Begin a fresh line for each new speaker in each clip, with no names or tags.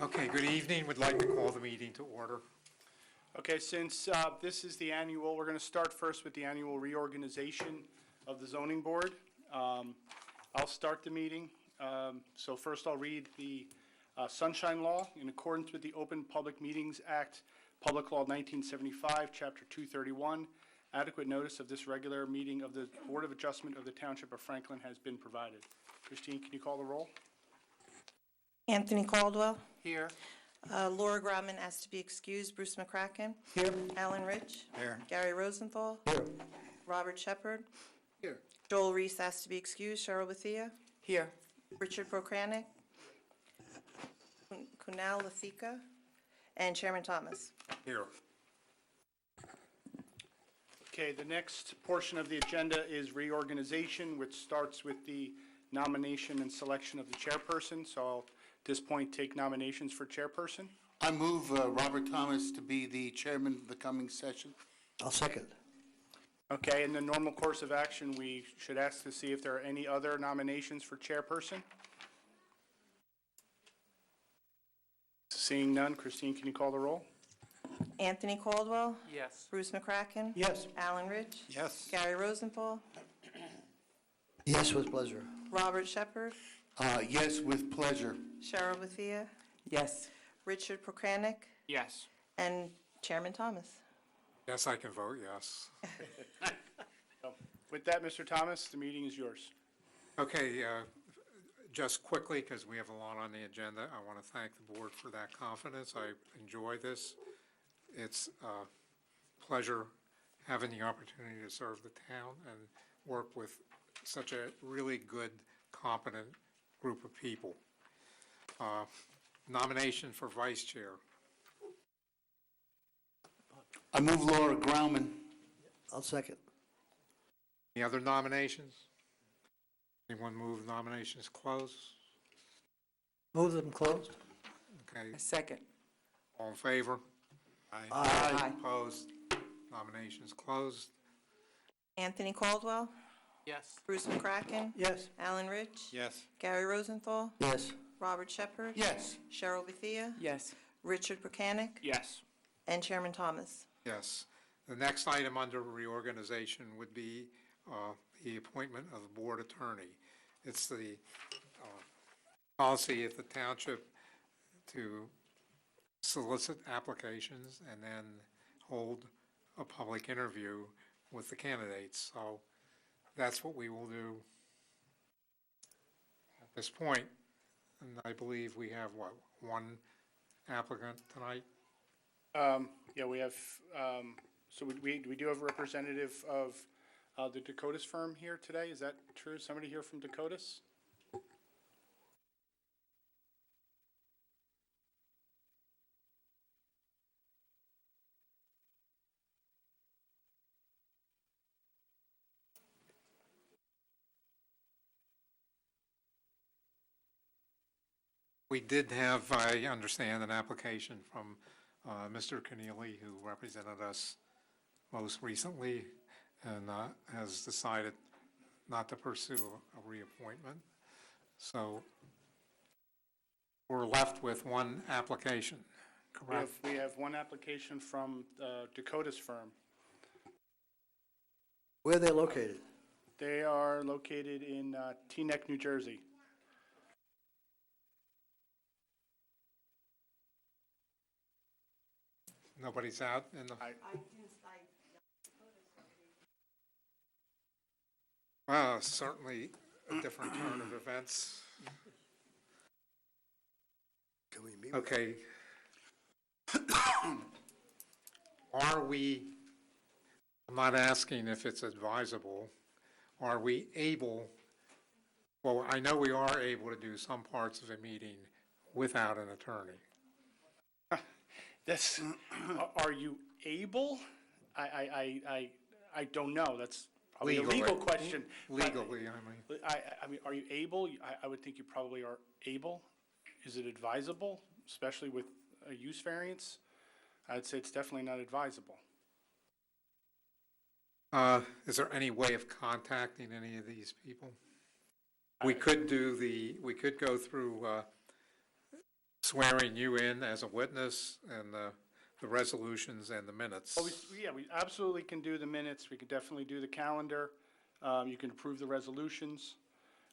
Okay, good evening. Would like to call the meeting to order.
Okay, since this is the annual, we're going to start first with the annual reorganization of the zoning board. I'll start the meeting. So first I'll read the Sunshine Law. In accordance with the Open Public Meetings Act, Public Law 1975, Chapter 231, adequate notice of this regular meeting of the Board of Adjustment of the Township of Franklin has been provided. Christine, can you call the roll?
Anthony Caldwell.
Here.
Laura Grauman asked to be excused. Bruce McCracken.
Here.
Alan Rich.
Here.
Gary Rosenthal.
Here.
Robert Shepard.
Here.
Joel Reese asked to be excused. Cheryl Bethia.
Here.
Richard Prokranik. Kunal Lathika. And Chairman Thomas.
Here.
Okay, the next portion of the agenda is reorganization, which starts with the nomination and selection of the chairperson. So I'll, at this point, take nominations for chairperson.
I move Robert Thomas to be the chairman of the coming session.
I'll second.
Okay, in the normal course of action, we should ask to see if there are any other nominations for chairperson. Seeing none, Christine, can you call the roll?
Anthony Caldwell.
Yes.
Bruce McCracken.
Yes.
Alan Rich.
Yes.
Gary Rosenthal.
Yes, with pleasure.
Robert Shepard.
Yes, with pleasure.
Cheryl Bethia.
Yes.
Richard Prokranik.
Yes.
And Chairman Thomas.
Yes, I can vote yes.
So, with that, Mr. Thomas, the meeting is yours.
Okay, just quickly, because we have a lot on the agenda, I want to thank the board for that confidence. I enjoy this. It's a pleasure having the opportunity to serve the town and work with such a really good, competent group of people. Nomination for vice chair.
I move Laura Grauman.
I'll second.
Any other nominations? Anyone move nominations closed?
Move them closed.
Okay,
A second.
all in favor?
Aye.
Opposed? Nominations closed.
Anthony Caldwell.
Yes.
Bruce McCracken.
Yes.
Alan Rich.
Yes.
Gary Rosenthal.
Yes.
Robert Shepard.
Yes.
Cheryl Bethia.
Yes.
Richard Prokranik.
Yes.
And Chairman Thomas.
Yes. The next item under reorganization would be the appointment of a board attorney. It's the policy of the township to solicit applications and then hold a public interview with the candidates. So that's what we will do at this point. And I believe we have, what, one applicant tonight?
Yeah, we have, so we do have a representative of the Dakotas firm here today. Is that true? Somebody here from Dakotas?
We did have, I understand, an application from Mr. Keneally, who represented us most recently and has decided not to pursue a reappointment. So we're left with one application, correct?
We have one application from Dakotas firm.
Where are they located?
They are located in Teaneck, New Jersey.
Nobody's out in the... Well, certainly a different turn of events.
Can we meet?
Okay. Are we, I'm not asking if it's advisable, are we able, well, I know we are able to do some parts of a meeting without an attorney.
This, are you able? I don't know. That's probably a legal question.
Legally, I mean.
I mean, are you able? I would think you probably are able. Is it advisable, especially with a use variance? I'd say it's definitely not advisable.
Is there any way of contacting any of these people? We could go through swearing you in as a witness and the resolutions and the minutes.
Well, we absolutely can do the minutes, we can definitely do the calendar, you can approve the resolutions.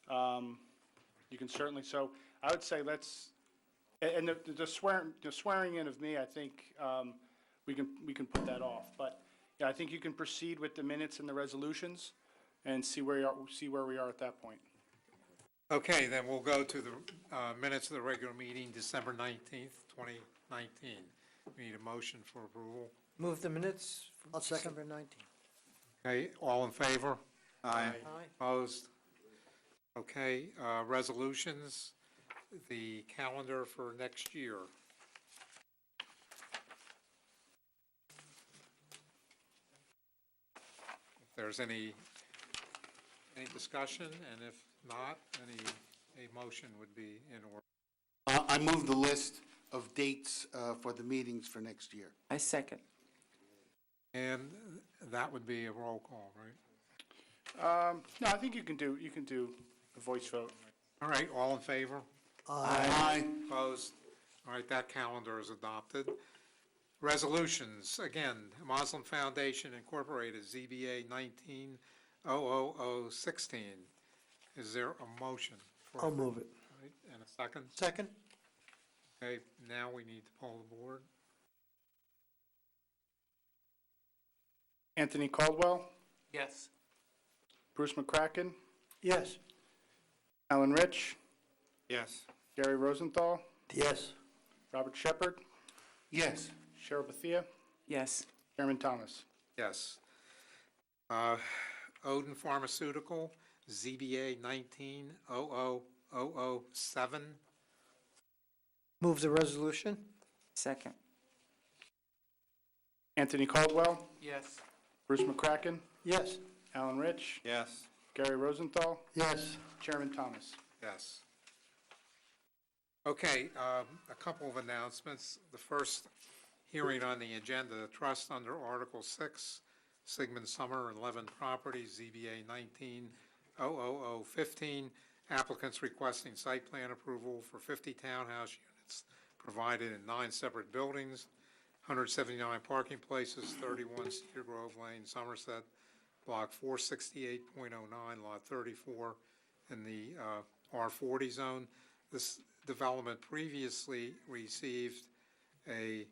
You can certainly, so I would say let's, and the swearing in of me, I think, we can put that off. But, yeah, I think you can proceed with the minutes and the resolutions and see where we are at that point.
Okay, then we'll go to the minutes of the regular meeting, December 19th, 2019. We need a motion for approval.
Move the minutes from December 19th.
Okay, all in favor?
Aye.
Aye.
Opposed? Okay, resolutions, the calendar for next year. If there's any discussion, and if not, a motion would be in order.
I move the list of dates for the meetings for next year.
I second.
And that would be a roll call, right?
No, I think you can do a voice vote.
All right, all in favor?
Aye.
Opposed? All right, that calendar is adopted. Resolutions, again, Muslim Foundation Incorporated, ZBA 19-00016. Is there a motion?
I'll move it.
All right, and a second?
Second?
Okay, now we need to poll the board.
Anthony Caldwell,
Yes.
Bruce McCracken,
Yes.
Alan Rich,
Yes.
Gary Rosenthal,
Yes.
Robert Shepherd,
Yes.
Cheryl Bethia,
Yes.
Chairman Thomas.
Yes. Odin Pharmaceutical, ZBA 19-00007.
Move the resolution?
Second.
Anthony Caldwell,
Yes.
Bruce McCracken,
Yes.
Alan Rich,
Yes.
Gary Rosenthal,
Yes.
Chairman Thomas.
Yes. Okay, a couple of announcements. The first hearing on the agenda, the trust under Article 6, Sigmund Summer and 11 Properties, ZBA 19-00015. Applicants requesting site plan approval for 50 townhouse units provided in 9 separate buildings, 179 parking places, 31 Cedar Grove Lane, Somerset, Block 468.09, Lot 34, in the R40 zone. This development previously received a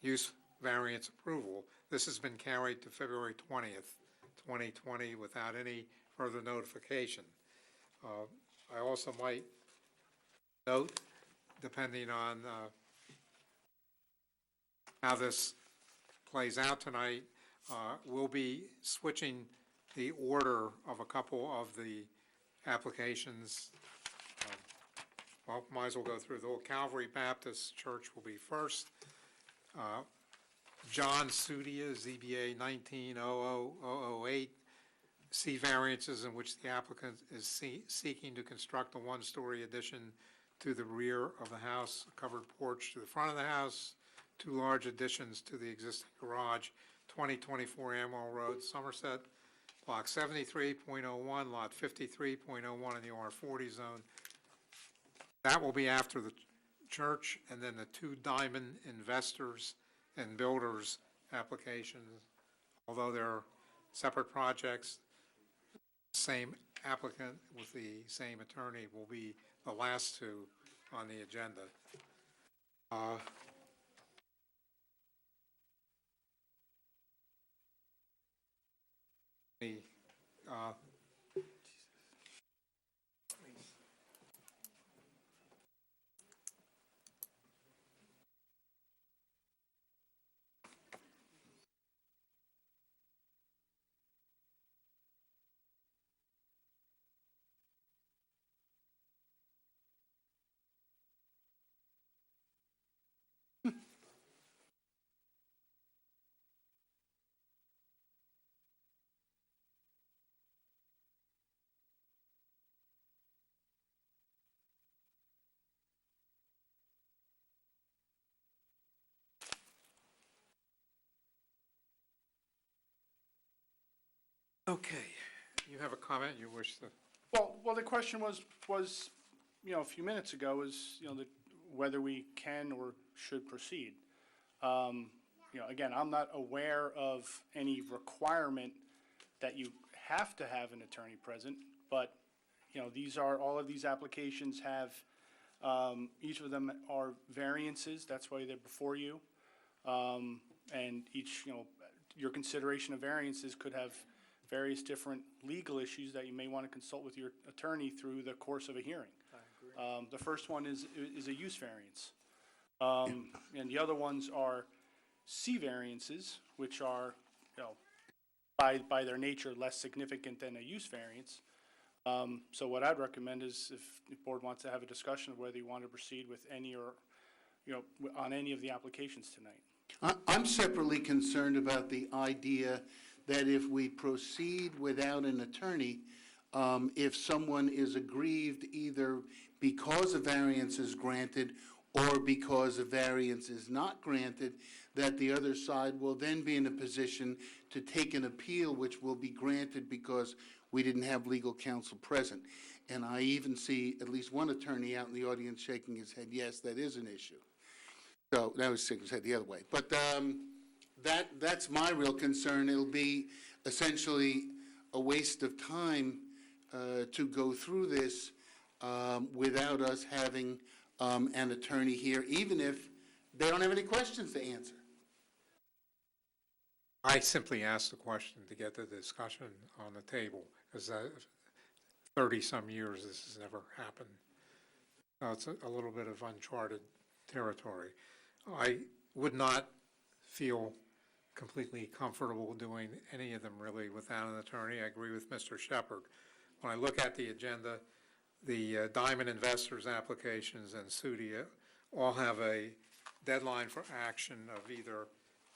use variance approval. This has been carried to February 20th, 2020 without any further notification. I also might note, depending on how this plays out tonight, we'll be switching the order of a couple of the applications. Well, might as well go through. The Calvary Baptist Church will be first. John Sudia, ZBA 19-00008, C variances in which the applicant is seeking to construct a one-story addition to the rear of the house, a covered porch to the front of the house, 2 large additions to the existing garage, 2024 Amwell Road, Somerset, Block 73.01, Lot 53.01 in the R40 zone. That will be after the church, and then the 2 Diamond Investors and Builders applications. Although they're separate projects, same applicant with the same attorney will be the last 2 on the agenda. The Okay, you have a comment you wish to?
Well, the question was, a few minutes ago, whether we can or should proceed. Again, I'm not aware of any requirement that you have to have an attorney present, but, all of these applications have, each of them are variances, that's why they're before you. And each, your consideration of variances could have various different legal issues that you may want to consult with your attorney through the course of a hearing. I agree. The first one is a use variance. And the other ones are C variances, which are, by their nature, less significant than a use variance. So what I'd recommend is if the board wants to have a discussion of whether you want to proceed with any or, on any of the applications tonight.
I'm separately concerned about the idea that if we proceed without an attorney, if someone is aggrieved either because a variance is granted or because a variance is not granted, that the other side will then be in a position to take an appeal which will be granted because we didn't have legal counsel present. And I even see at least one attorney out in the audience shaking his head, yes, that is an issue. So that was shaking his head the other way. But that's my real concern. It'll be essentially a waste of time to go through this without us having an attorney here, even if they don't have any questions to answer.
I simply asked the question to get the discussion on the table, because 30-some years this has never happened. It's a little bit of uncharted territory. I would not feel completely comfortable doing any of them really without an attorney. I agree with Mr. Shepherd. When I look at the agenda, the Diamond Investors applications and SUDI all have a deadline for action of either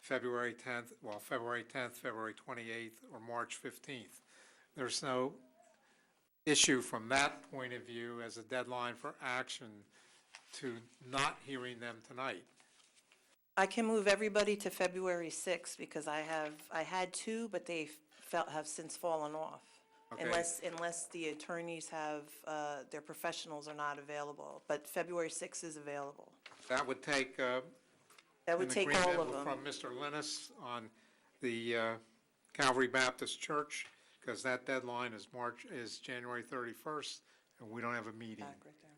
February 10th, February 28th, or March 15th. There's no issue from that point of view as a deadline for action to not hearing them tonight.
I can move everybody to February 6th because I had two, but they have since fallen off.
Okay.
Unless the attorneys have, their professionals are not available. But February 6th is available.
That would take
That would take all of them.
from Mr. Linus on the Calvary Baptist Church, because that deadline is January 31st, and we don't have a meeting.
Back right there.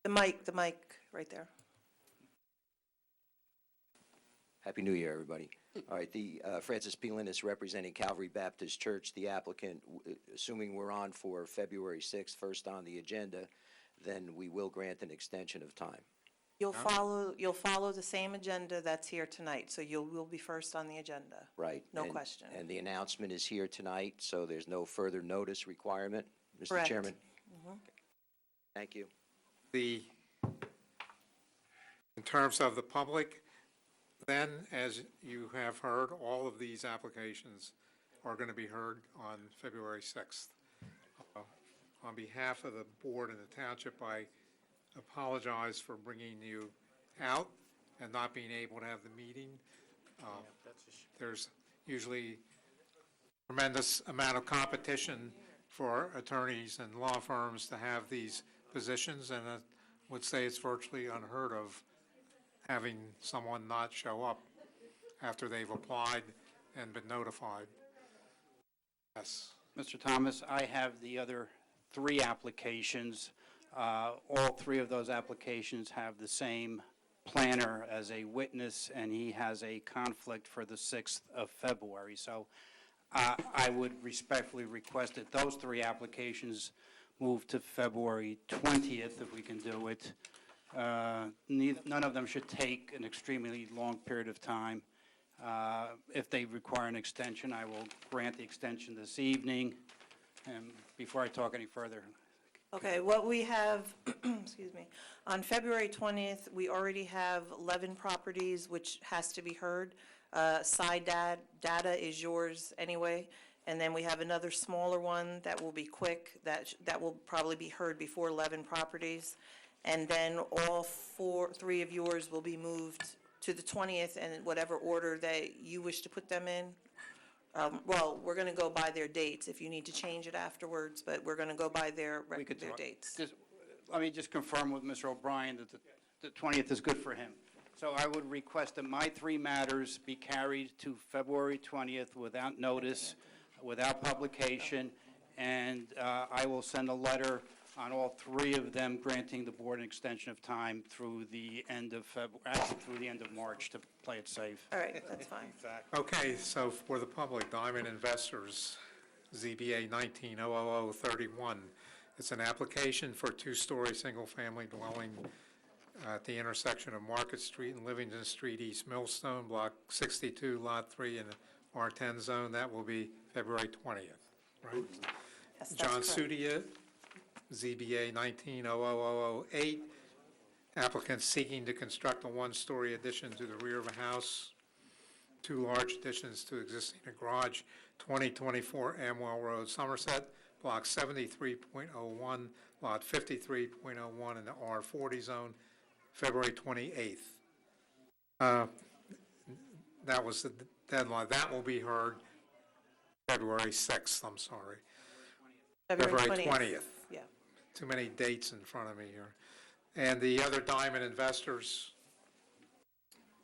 The mic right there.
Happy New Year, everybody. All right, the Francis P. Linus representing Calvary Baptist Church, the applicant, assuming we're on for February 6th, first on the agenda, then we will grant an extension of time.
You'll follow the same agenda that's here tonight, so you will be first on the agenda.
Right.
No question.
And the announcement is here tonight, so there's no further notice requirement. Mr.
Correct.
Chairman? Thank you.
In terms of the public, then, as you have heard, all of these applications are going to be heard on February 6th. On behalf of the board and the township, I apologize for bringing you out and not being able to have the meeting. There's usually tremendous amount of competition for attorneys and law firms to have these positions, and I would say it's virtually unheard of having someone not show up after they've applied and been notified. Yes.
Mr. Thomas, I have the other three applications. All three of those applications have the same planner as a witness, and he has a conflict for the 6th of February. So I would respectfully request that those three applications move to February 20th, if we can do it. None of them should take an extremely long period of time. If they require an extension, I will grant the extension this evening. And before I talk any further,
Okay, what we have, excuse me, on February 20th, we already have 11 properties, which has to be heard. Side data is yours anyway. And then we have another smaller one that will be quick, that will probably be heard before 11 properties. And then all three of yours will be moved to the 20th in whatever order that you wish to put them in. Well, we're going to go by their dates, if you need to change it afterwards, but we're going to go by their
We could
their
talk.
dates.
Let me just confirm with Mr. O'Brien that the 20th is good for him. So I would request that my three matters be carried to February 20th without notice, without publication, and I will send a letter on all three of them granting the board an extension of time through the end of through the end of March to play it safe.
All right, that's fine.
Okay, so for the public, Diamond Investors, ZBA 19-00031. It's an application for a two-story, single-family dwelling at the intersection of Market Street and Livingston Street, East Millstone, Block 62, Lot 3, in the R10 zone. That will be February 20th, right?
Yes, that's
John
correct.
Sudia, ZBA 19-00008. Applicant seeking to construct a one-story addition to the rear of a house, two large additions to existing garage, 2024 Amwell Road, Somerset, Block 73.01, Lot 53.01 in the R40 zone, February 28th. That was the deadline. That will be heard February 6th, I'm sorry. February 20th.
Yeah.
Too many dates in front of me here. And the other Diamond Investors,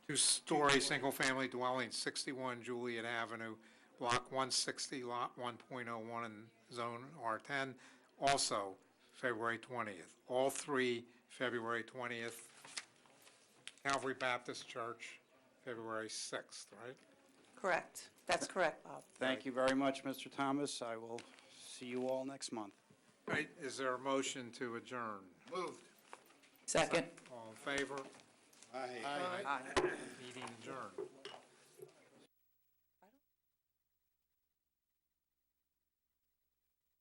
two-story, single-family dwelling, 61 Juliet Avenue, Block 160, Lot 1.01 in Zone R10, also February 20th. All three, February 20th. Calvary Baptist Church, February 6th, right?
Correct. That's correct, Bob.
Thank you very much, Mr. Thomas. I will see you all next month.
Right, is there a motion to adjourn?
Moved.
Second.
All in favor?
Aye.
Meeting adjourned.